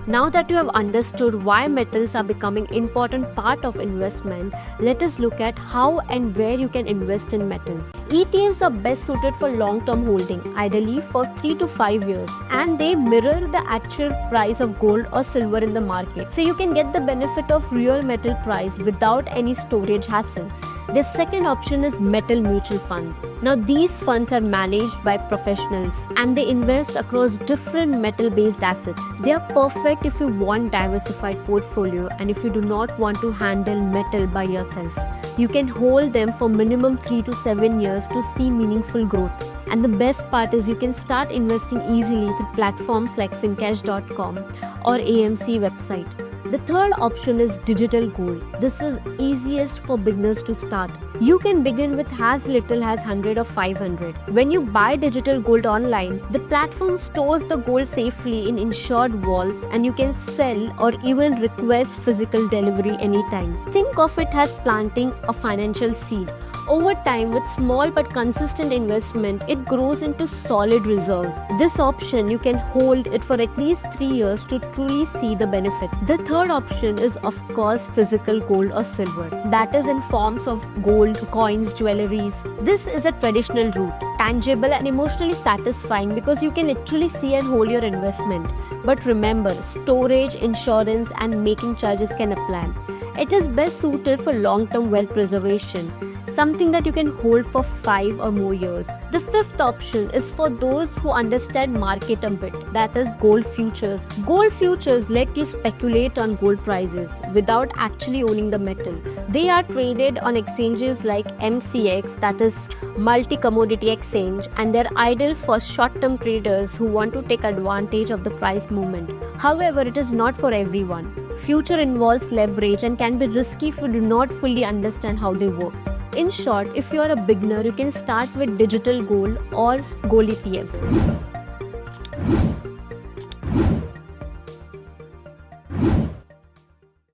Now that you have understood why metals are becoming an important part of investment, let us look at how and where you can invest in metals. ETFs are best suited for long-term holding, ideally for 3 to 5 years, and they mirror the actual price of gold or silver in the market. So you can get the benefit of real metal price without any storage hassle. The second option is metal mutual funds. Now these funds are managed by professionals and they invest across different metal-based assets. They are perfect if you want diversified portfolio and if you do not want to handle metal by yourself. You can hold them for minimum 3 to 7 years to see meaningful growth. And the best part is you can start investing easily through platforms like fincash.com or AMC website. The third option is digital gold. This is easiest for beginners to start. You can begin with as little as 100 or 500. When you buy digital gold online, the platform stores the gold safely in insured vaults and you can sell or even request physical delivery anytime. Think of it as planting a financial seed. Over time, with small but consistent investment, it grows into solid reserves. This option, you can hold it for at least 3 years to truly see the benefit. The third option is, of course, physical gold or silver. That is in forms of gold, coins, jewelries. This is a traditional route, tangible and emotionally satisfying because you can literally see and hold your investment. But remember, storage, insurance, and making charges can apply. It is best suited for long-term wealth preservation, something that you can hold for 5 or more years. The fifth option is for those who understand market a bit, that is gold futures. Gold futures let you speculate on gold prices without actually owning the metal. They are traded on exchanges like MCX, that is Multi-Commodity Exchange, and they're ideal for short-term traders who want to take advantage of the price movement. However, it is not for everyone. Future involves leverage and can be risky if you do not fully understand how they work. In short, if you are a beginner, you can start with digital gold or gold ETFs.